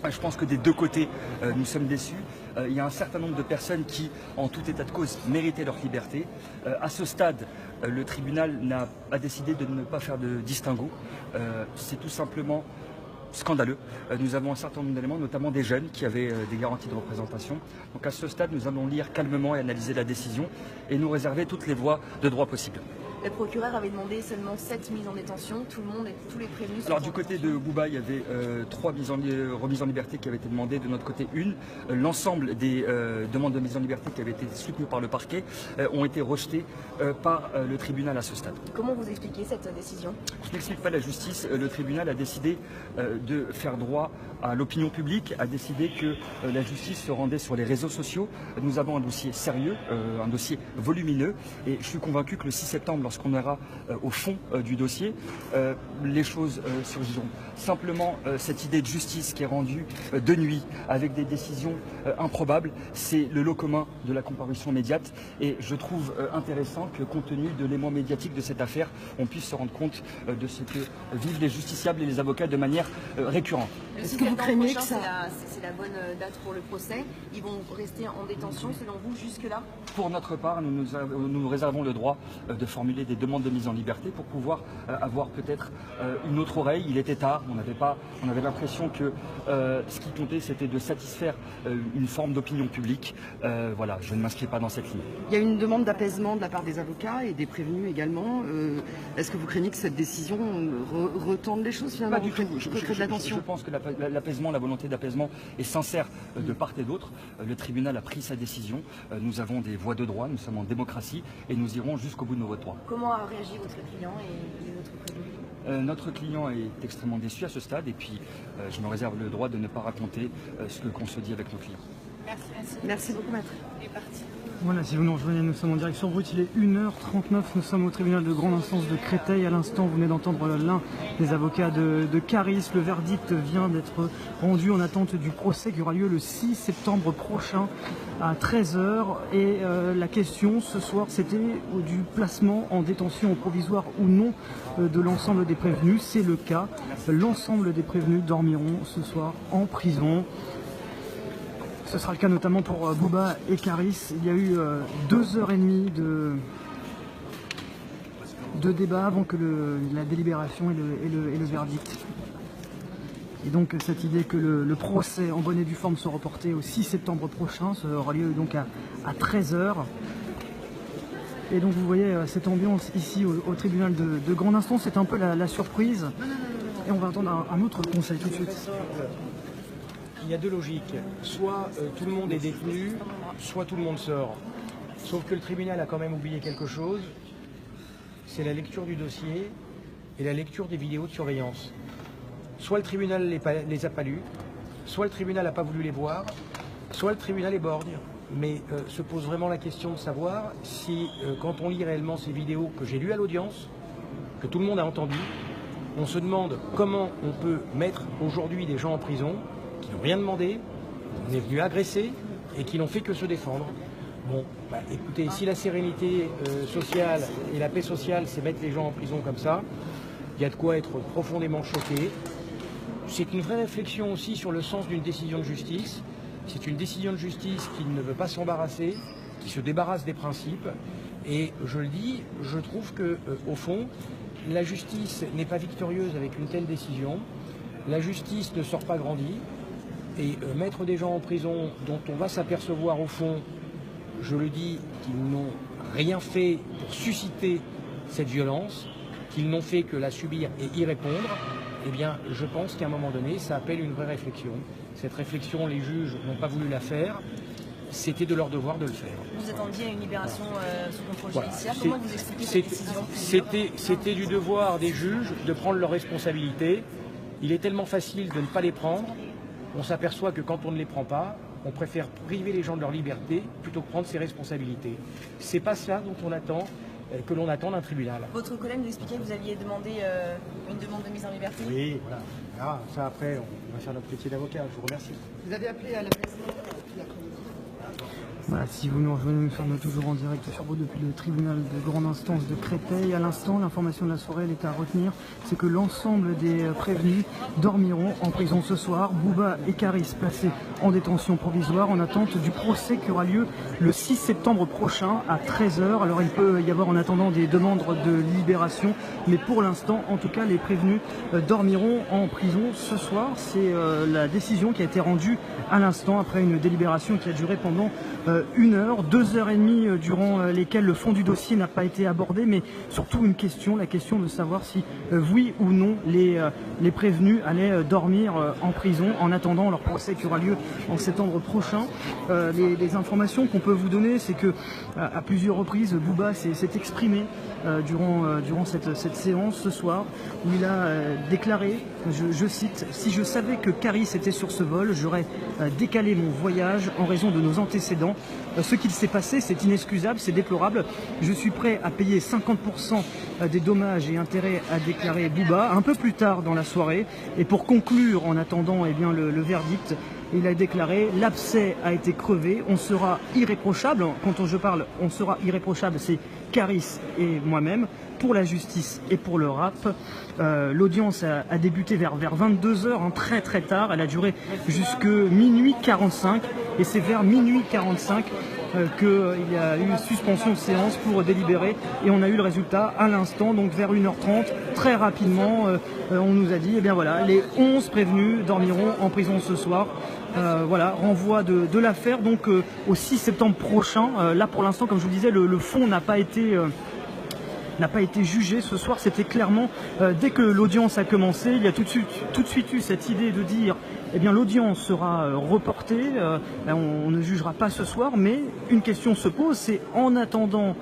Je pense que des deux côtés, nous sommes déçus. Il y a un certain nombre de personnes qui, en tout état de cause, méritaient leur liberté. À ce stade, le tribunal a décidé de ne pas faire de distinguo. C'est tout simplement scandaleux. Nous avons un certain nombre d'éléments, notamment des jeunes qui avaient des garanties de représentation. Donc à ce stade, nous allons lire calmement et analyser la décision et nous réserver toutes les voies de droit possibles. Le procureur avait demandé seulement 7 mises en détention. Tout le monde et tous les prévenus. Alors du côté de Bouba, il y avait 3 remises en liberté qui avaient été demandées. De notre côté, une. L'ensemble des demandes de mise en liberté qui avaient été soutenues par le parquet ont été rejetées par le tribunal à ce stade. Comment vous expliquez cette décision? Je n'explique pas la justice. Le tribunal a décidé de faire droit à l'opinion publique, a décidé que la justice se rendait sur les réseaux sociaux. Nous avons un dossier sérieux, un dossier volumineux, et je suis convaincu que le 6 septembre, lorsqu'on ira au fond du dossier, les choses surgiront. Simplement, cette idée de justice qui est rendue de nuit, avec des décisions improbables, c'est le lot commun de la comparution immédiate, et je trouve intéressant que, compte tenu de l'émoi médiatique de cette affaire, on puisse se rendre compte de ce que vivent les justiciables et les avocats de manière récurrente. Est-ce que vous craignez que c'est la bonne date pour le procès? Ils vont rester en détention selon vous jusque-là? Pour notre part, nous réservons le droit de formuler des demandes de mise en liberté pour pouvoir avoir peut-être une autre oreille. Il était tard, on avait l'impression que ce qui comptait, c'était de satisfaire une forme d'opinion publique. Voilà, je ne m'inscris pas dans cette ligne. Il y a une demande d'apaisement de la part des avocats et des prévenus également. Est-ce que vous craignez que cette décision retende les choses finalement? Pas du tout. Je pense que l'apaisement, la volonté d'apaisement est sincère de part et d'autre. Le tribunal a pris sa décision. Nous avons des voies de droit, nous sommes en démocratie et nous irons jusqu'au bout de nos voies de droit. Comment a réagi votre client et les autres prévenus? Notre client est extrêmement déçu à ce stade et puis je me réserve le droit de ne pas raconter ce qu'on se dit avec nos clients. Merci beaucoup, maître. Il est parti. Voilà, si vous nous rejoignez, nous sommes en direct sur Brut, il est 1h39, nous sommes au tribunal de grande instance de Créteil. À l'instant, vous venez d'entendre l'un des avocats de Caris. Le verdict vient d'être rendu en attente du procès qui aura lieu le 6 septembre prochain à 13 h. Et la question ce soir, c'était du placement en détention provisoire ou non de l'ensemble des prévenus. C'est le cas. L'ensemble des prévenus dormiront ce soir en prison. Ce sera le cas notamment pour Bouba et Caris. Il y a eu 2h30 de débat avant que la délibération et le verdict. Et donc cette idée que le procès en bonne et due forme soit reporté au 6 septembre prochain, ça aura lieu donc à 13 h. Et donc vous voyez cette ambiance ici au tribunal de grande instance, c'est un peu la surprise. Et on va attendre un autre conseil tout de suite. Il y a deux logiques. Soit tout le monde est détenu, soit tout le monde sort. Sauf que le tribunal a quand même oublié quelque chose, c'est la lecture du dossier et la lecture des vidéos de surveillance. Soit le tribunal les a pas lus, soit le tribunal n'a pas voulu les voir, soit le tribunal est borgne. Mais se pose vraiment la question de savoir si, quand on lit réellement ces vidéos que j'ai lues à l'audience, que tout le monde a entendu, on se demande comment on peut mettre aujourd'hui des gens en prison qui n'ont rien demandé, on est venu agresser et qui n'ont fait que se défendre. Bon, bah, écoutez, si la sérénité sociale et la paix sociale, c'est mettre les gens en prison comme ça, il y a de quoi être profondément choqué. C'est une vraie réflexion aussi sur le sens d'une décision de justice. C'est une décision de justice qui ne veut pas s'embarrasser, qui se débarrasse des principes. Et je le dis, je trouve que, au fond, la justice n'est pas victorieuse avec une telle décision. La justice ne sort pas grandie. Et mettre des gens en prison dont on va s'apercevoir au fond, je le dis, qu'ils n'ont rien fait pour susciter cette violence, qu'ils n'ont fait que la subir et y répondre, eh bien je pense qu'à un moment donné, ça appelle une vraie réflexion. Cette réflexion, les juges n'ont pas voulu la faire, c'était de leur devoir de le faire. Vous attendiez à une libération sous contrôle Voilà. judiciaire, comment vous expliquez cette décision? C'était du devoir des juges de prendre leurs responsabilités. Il est tellement facile de ne pas les prendre. On s'aperçoit que quand on ne les prend pas, on préfère priver les gens de leur liberté plutôt que prendre ses responsabilités. C'est pas ça dont on attend, que l'on attend d'un tribunal. Votre collègue nous expliquait que vous aviez demandé une demande de mise en liberté. Oui, voilà. Ah, ça après, on va faire notre métier d'avocat. Je vous remercie. Vous avez appelé à l'apaisement Voilà, si vous nous rejoignez, nous sommes toujours en direct sur vous depuis le tribunal de grande instance de Créteil. À l'instant, l'information de la soirée, elle est à retenir, c'est que l'ensemble des prévenus dormiront en prison ce soir. Bouba et Caris placés en détention provisoire en attente du procès qui aura lieu le 6 septembre prochain à 13 h. Alors il peut y avoir en attendant des demandes de libération, mais pour l'instant, en tout cas, les prévenus dormiront en prison ce soir. C'est la décision qui a été rendue à l'instant après une délibération qui a duré pendant 1 heure, 2 heures et demie durant lesquelles le fond du dossier n'a pas été abordé, mais surtout une question, la question de savoir si oui ou non les prévenus allaient dormir en prison en attendant leur procès qui aura lieu en septembre prochain. Les informations qu'on peut vous donner, c'est que à plusieurs reprises, Bouba s'est exprimé durant cette séance ce soir, où il a déclaré, je cite, « Si je savais que Caris était sur ce vol, j'aurais décalé mon voyage en raison de nos antécédents. Ce qu'il s'est passé, c'est inexcusable, c'est déplorable. Je suis prêt à payer 50% des dommages et intérêts », a déclaré Bouba un peu plus tard dans la soirée. Et pour conclure, en attendant le verdict, il a déclaré « L'abcès a été crevé, on sera irréprochable ». Quand je parle « on sera irréprochable », c'est Caris et moi-même, pour la justice et pour le rap. L'audience a débuté vers 22 h, très très tard. Elle a duré jusque minuit 45 et c'est vers minuit 45 qu'il y a eu suspension de séance pour délibérer et on a eu le résultat à l'instant, donc vers 1 h 30, très rapidement. On nous a dit, eh bien voilà, les 11 prévenus dormiront en prison ce soir. Voilà, renvoi de l'affaire donc au 6 septembre prochain. Là pour l'instant, comme je vous disais, le fond n'a pas été jugé ce soir. C'était clairement, dès que l'audience a commencé, il y a tout de suite eu cette idée de dire, eh bien l'audience sera reportée, on ne jugera pas ce soir, mais une question se pose, c'est en attendant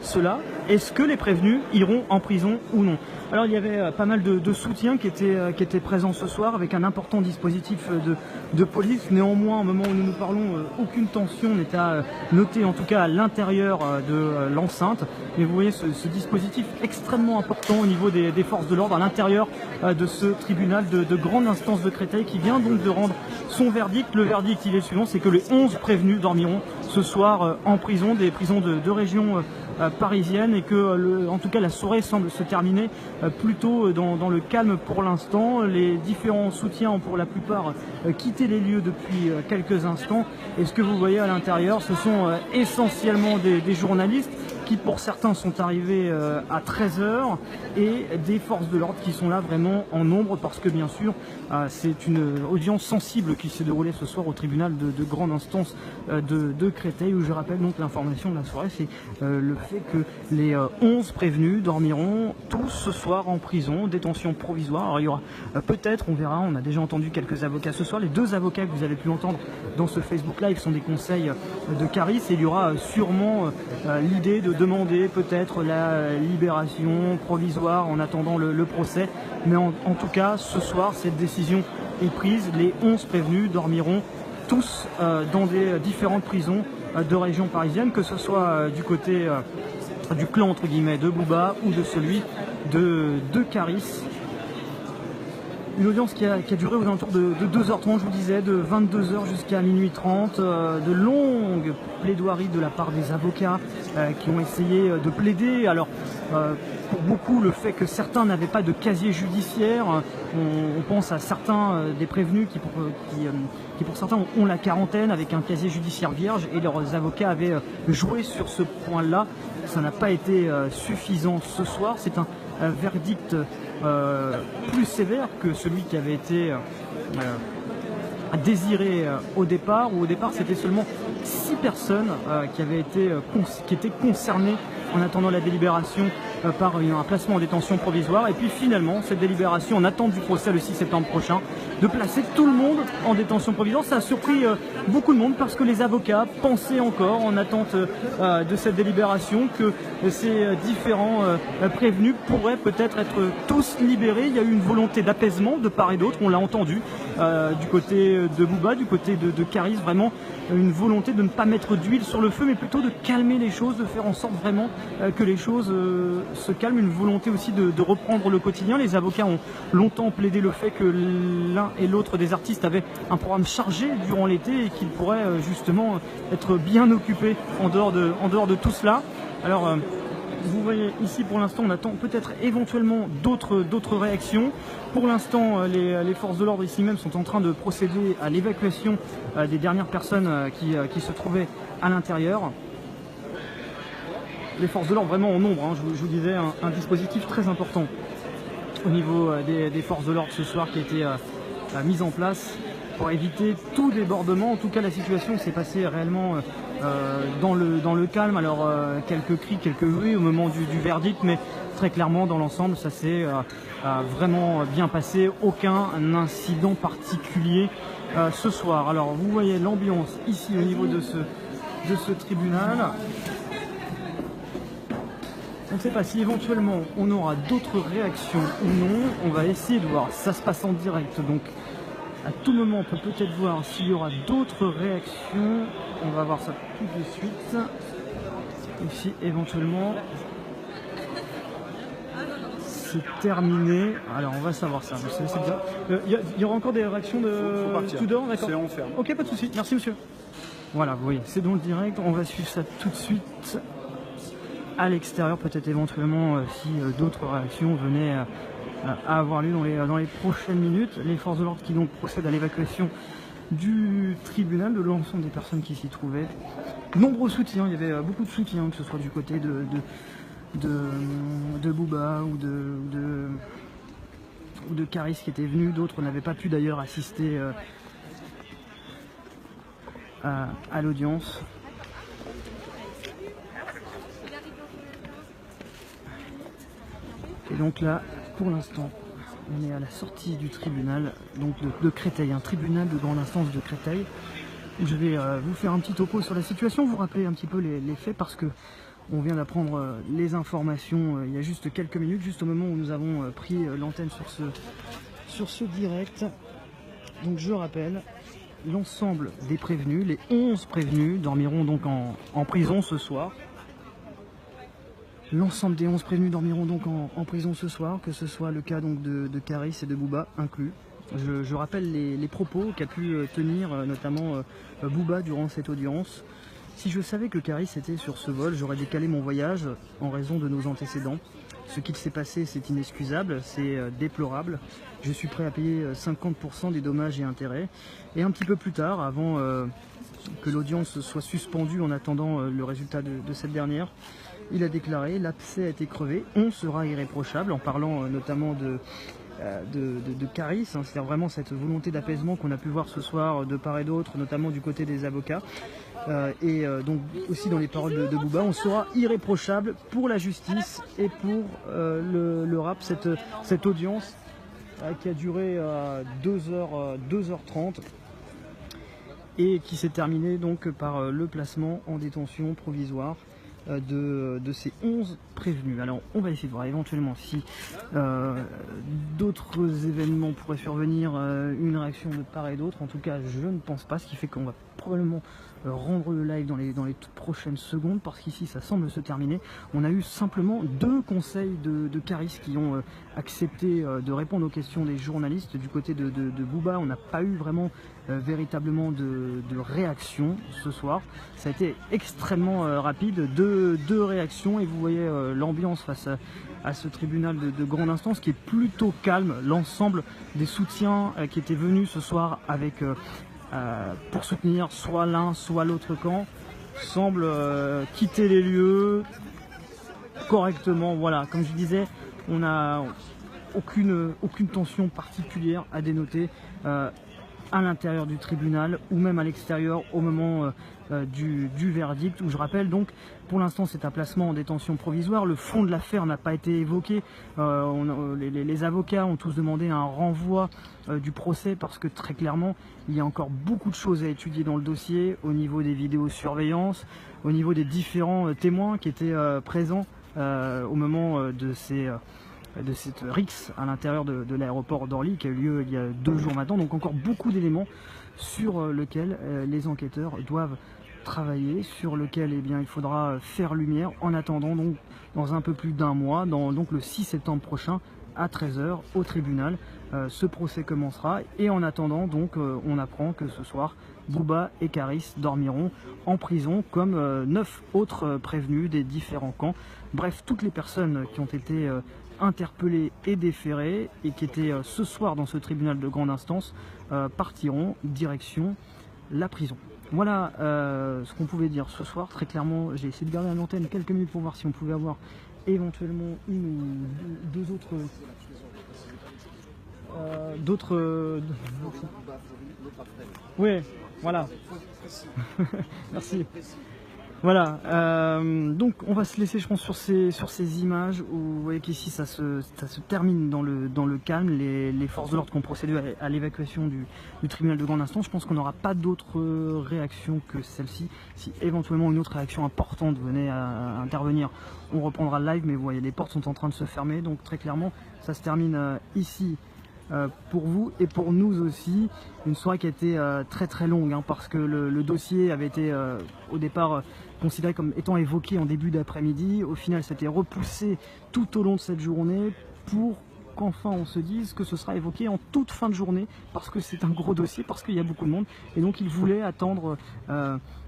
cela, est-ce que les prévenus iront en prison ou non? Alors il y avait pas mal de soutien qui étaient présents ce soir avec un important dispositif de police. Néanmoins, au moment où nous nous parlons, aucune tension n'est à noter, en tout cas à l'intérieur de l'enceinte. Mais vous voyez ce dispositif extrêmement important au niveau des forces de l'ordre à l'intérieur de ce tribunal de grande instance de Créteil qui vient donc de rendre son verdict. Le verdict, il est suivant, c'est que les 11 prévenus dormiront ce soir en prison, des prisons de région parisienne, et que en tout cas la soirée semble se terminer plutôt dans le calme pour l'instant. Les différents soutiens ont pour la plupart quitté les lieux depuis quelques instants, et ce que vous voyez à l'intérieur, ce sont essentiellement des journalistes qui pour certains sont arrivés à 13 h et des forces de l'ordre qui sont là vraiment en nombre parce que bien sûr c'est une audience sensible qui s'est déroulée ce soir au tribunal de grande instance de Créteil, où je rappelle donc l'information de la soirée, c'est le fait que les 11 prévenus dormiront tous ce soir en prison, détention provisoire. Alors il y aura peut-être, on verra, on a déjà entendu quelques avocats ce soir, les 2 avocats que vous avez pu entendre dans ce Facebook Live sont des conseils de Caris, et il y aura sûrement l'idée de demander peut-être la libération provisoire en attendant le procès. Mais en tout cas, ce soir, cette décision est prise. Les 11 prévenus dormiront tous dans des différentes prisons de région parisienne, que ce soit du côté du clan entre guillemets de Bouba ou de celui de Caris. Une audience qui a duré aux alentours de 2 h 30, je vous disais, de 22 h jusqu'à minuit 30, de longues plaidoiries de la part des avocats qui ont essayé de plaider. Alors, pour beaucoup, le fait que certains n'avaient pas de casier judiciaire, on pense à certains des prévenus qui pour certains ont la quarantaine avec un casier judiciaire vierge, et leurs avocats avaient joué sur ce point-là. Ça n'a pas été suffisant ce soir. C'est un verdict plus sévère que celui qui avait été désiré au départ, où au départ c'était seulement 6 personnes qui étaient concernées en attendant la délibération par un placement en détention provisoire. Et puis finalement, cette délibération, en attente du procès le 6 septembre prochain, de placer tout le monde en détention provisoire. Ça a surpris beaucoup de monde parce que les avocats pensaient encore, en attente de cette délibération, que ces différents prévenus pourraient peut-être être tous libérés. Il y a eu une volonté d'apaisement de part et d'autre, on l'a entendu, du côté de Bouba, du côté de Caris, vraiment une volonté de ne pas mettre d'huile sur le feu, mais plutôt de calmer les choses, de faire en sorte vraiment que les choses se calme, une volonté aussi de reprendre le quotidien. Les avocats ont longtemps plaidé le fait que l'un et l'autre des artistes avaient un programme chargé durant l'été et qu'ils pourraient justement être bien occupés en dehors de tout cela. Alors vous voyez ici pour l'instant on attend peut-être éventuellement d'autres réactions. Pour l'instant les forces de l'ordre ici même sont en train de procéder à l'évacuation des dernières personnes qui se trouvaient à l'intérieur. Les forces de l'ordre vraiment en nombre, hein, je vous disais un dispositif très important au niveau des forces de l'ordre ce soir qui a été mis en place pour éviter tout débordement. En tout cas la situation s'est passée réellement dans le calme. Alors quelques cris, quelques bruits au moment du verdict, mais très clairement dans l'ensemble ça s'est vraiment bien passé. Aucun incident particulier ce soir. Alors vous voyez l'ambiance ici au niveau de ce tribunal. On ne sait pas si éventuellement on aura d'autres réactions ou non. On va essayer de voir. Ça se passe en direct, donc à tout moment on peut peut-être voir s'il y aura d'autres réactions. On va voir ça tout de suite. Ici éventuellement c'est terminé. Alors on va savoir ça. C'est bien. Il y aura encore des réactions de tout dehors, d'accord. On ferme. Ok, pas de souci. Merci monsieur. Voilà, vous voyez, c'est dans le direct. On va suivre ça tout de suite. À l'extérieur, peut-être éventuellement si d'autres réactions venaient à avoir lieu dans les prochaines minutes. Les forces de l'ordre qui donc procèdent à l'évacuation du tribunal, de l'ensemble des personnes qui s'y trouvaient. Nombreux soutiens, il y avait beaucoup de soutien, que ce soit du côté de Booba ou de Caris qui étaient venus. D'autres n'avaient pas pu d'ailleurs assister à l'audience. Et donc là, pour l'instant, on est à la sortie du tribunal, donc de Créteil, un tribunal de grande instance de Créteil, où je vais vous faire un petit topo sur la situation, vous rappeler un petit peu les faits, parce que on vient d'apprendre les informations il y a juste quelques minutes, juste au moment où nous avons pris l'antenne sur ce direct. Donc je rappelle, l'ensemble des prévenus, les 11 prévenus, dormiront donc en prison ce soir. L'ensemble des 11 prévenus dormiront donc en prison ce soir, que ce soit le cas donc de Caris et de Booba inclus. Je rappelle les propos qu'a pu tenir notamment Booba durant cette audience. Si je savais que Caris était sur ce vol, j'aurais décalé mon voyage en raison de nos antécédents. Ce qu'il s'est passé, c'est inexcusable, c'est déplorable. Je suis prêt à payer 50% des dommages et intérêts. Et un petit peu plus tard, avant que l'audience soit suspendue en attendant le résultat de cette dernière, il a déclaré « L'abcès a été crevé, on sera irréprochable », en parlant notamment de Caris, hein, c'est-à-dire vraiment cette volonté d'apaisement qu'on a pu voir ce soir de part et d'autre, notamment du côté des avocats. Donc aussi dans les paroles de Booba, on sera irréprochable pour la justice et pour le rap, cette audience qui a duré 2h30 et qui s'est terminée donc par le placement en détention provisoire de ces 11 prévenus. Alors on va essayer de voir éventuellement si d'autres événements pourraient survenir, une réaction de part et d'autre. En tout cas je ne pense pas, ce qui fait qu'on va probablement rendre le live dans les toutes prochaines secondes, parce qu'ici ça semble se terminer. On a eu simplement 2 conseils de Caris qui ont accepté de répondre aux questions des journalistes. Du côté de Booba, on n'a pas eu vraiment véritablement de réaction ce soir. Ça a été extrêmement rapide, deux réactions, et vous voyez l'ambiance face à ce tribunal de grande instance qui est plutôt calme. L'ensemble des soutiens qui étaient venus ce soir avec pour soutenir soit l'un soit l'autre camp semblent quitter les lieux correctement. Voilà, comme je disais, on n'a aucune tension particulière à dénoter à l'intérieur du tribunal ou même à l'extérieur au moment du verdict, où je rappelle donc pour l'instant c'est un placement en détention provisoire. Le fond de l'affaire n'a pas été évoqué. Les avocats ont tous demandé un renvoi du procès parce que très clairement il y a encore beaucoup de choses à étudier dans le dossier au niveau des vidéosurveillances, au niveau des différents témoins qui étaient présents au moment de cette rixe à l'intérieur de l'aéroport d'Orly qui a eu lieu il y a 2 jours maintenant. Donc encore beaucoup d'éléments sur lesquels les enquêteurs doivent travailler, sur lequel eh bien, il faudra faire lumière en attendant donc dans un peu plus d'un mois, donc le 6 septembre prochain à 13 h au tribunal. Ce procès commencera et en attendant donc on apprend que ce soir Bouba et Karis dormiront en prison comme 9 autres prévenus des différents camps. Bref, toutes les personnes qui ont été interpellées et déférées et qui étaient ce soir dans ce tribunal de grande instance partiront direction la prison. Voilà ce qu'on pouvait dire ce soir. Très clairement, j'ai essayé de garder à l'antenne quelques minutes pour voir si on pouvait avoir éventuellement une ou deux autres oui, voilà. Merci. Voilà, donc on va se laisser je pense sur ces images où vous voyez qu'ici ça se termine dans le calme. Les forces de l'ordre qui ont procédé à l'évacuation du tribunal de grande instance. Je pense qu'on n'aura pas d'autres réactions que celle-ci. Si éventuellement une autre réaction importante venait à intervenir, on reprendra le live, mais vous voyez les portes sont en train de se fermer, donc très clairement ça se termine ici. Pour vous et pour nous aussi, une soirée qui a été très très longue hein, parce que le dossier avait été au départ considéré comme étant évoqué en début d'après-midi. Au final, c'était repoussé tout au long de cette journée pour qu'enfin on se dise que ce sera évoqué en toute fin de journée parce que c'est un gros dossier, parce qu'il y a beaucoup de monde et donc ils voulaient attendre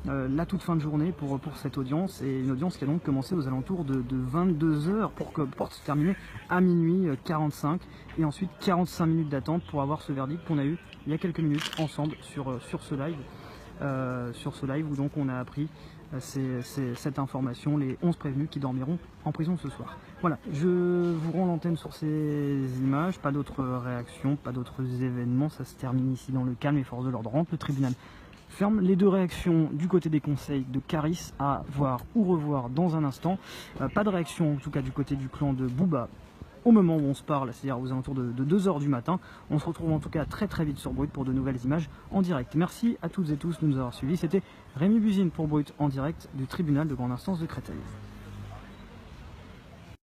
la toute fin de journée pour cette audience, et une audience qui a donc commencé aux alentours de 22 h pour se terminer à minuit 45 et ensuite 45 minutes d'attente pour avoir ce verdict qu'on a eu il y a quelques minutes ensemble sur ce live où donc on a appris cette information, les 11 prévenus qui dormiront en prison ce soir. Voilà, je vous rends l'antenne sur ces images, pas d'autres réactions, pas d'autres événements, ça se termine ici dans le calme, les forces de l'ordre rentrent, le tribunal ferme. Les deux réactions du côté des conseils de Karis à voir ou revoir dans un instant. Pas de réaction en tout cas du côté du clan de Bouba au moment où on se parle, c'est-à-dire aux alentours de 2 h du matin. On se retrouve en tout cas très très vite sur Brut pour de nouvelles images en direct. Merci à toutes et tous de nous avoir suivis. C'était Rémi Buzine pour Brut en direct du tribunal de grande instance de Créteil.